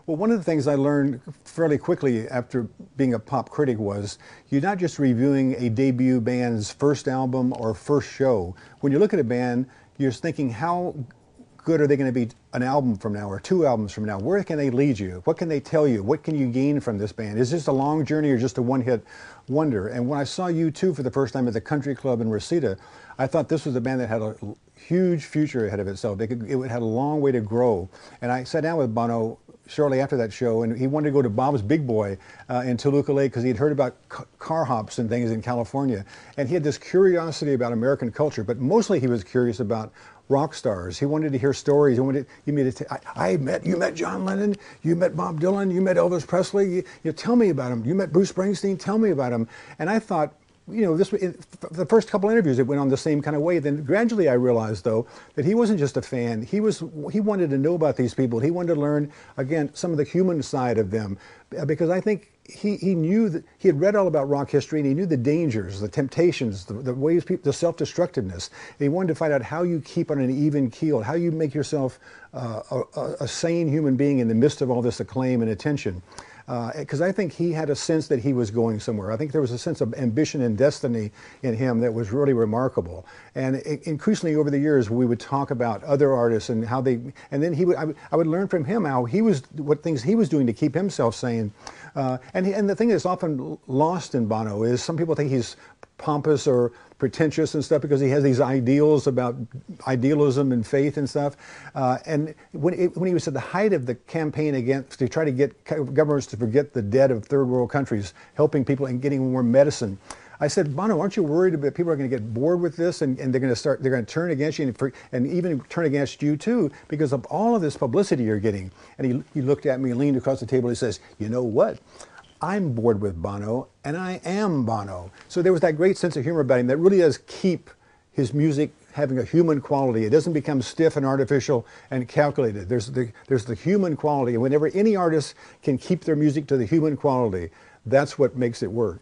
Well, one of the things I learned fairly quickly after being a pop critic was you're not just reviewing a debut band's first album or first show. When you look at a band, you're thinking, how good are they going to be an album from now or two albums from now? Where can they lead you? What can they tell you? What can you gain from this band? Is this a long journey or just a one-hit wonder? And when I saw U2 for the first time at the Country Club in Reseda, I thought this was a band that had a huge future ahead of itself. It had a long way to grow. And I sat down with Bono shortly after that show, and he wanted to go to Bob's Big Boy in Toluca Lake because he'd heard about car hops and things in California. And he had this curiosity about American culture, but mostly he was curious about rock stars. He wanted to hear stories. You met John Lennon, you met Bob Dylan, you met Elvis Presley. You tell me about him. You met Bruce Springsteen. Tell me about him. And I thought, the first couple interviews, it went on the same kind of way. Then gradually I realized, though, that he wasn't just a fan. He wanted to know about these people. He wanted to learn, again, some of the human side of them. Because I think he knew that he had read all about rock history, and he knew the dangers, the temptations, the ways the self-destructiveness. And he wanted to find out how you keep on an even keel, how you make yourself a sane human being in the midst of all this acclaim and attention. Because I think he had a sense that he was going somewhere. I think there was a sense of ambition and destiny in him that was really remarkable. And increasingly over the years, we would talk about other artists and how they, and then I would learn from him how what things he was doing to keep himself sane. And the thing that's often lost in Bono is some people think he's pompous or pretentious and stuff because he has these ideals about idealism and faith and stuff. And when he was at the height of the campaign to try to get governments to forget the debt of third world countries, helping people and getting more medicine, I said, Bono, aren't you worried about people are going to get bored with this and they're going to turn against you and even turn against you too because of all of this publicity you're getting? And he looked at me and leaned across the table. He says, you know what? I'm bored with Bono, and I am Bono. So there was that great sense of humor about him that really does keep his music having a human quality. It doesn't become stiff and artificial and calculated. There's the human quality, and whenever any artist can keep their music to the human quality, that's what makes it work.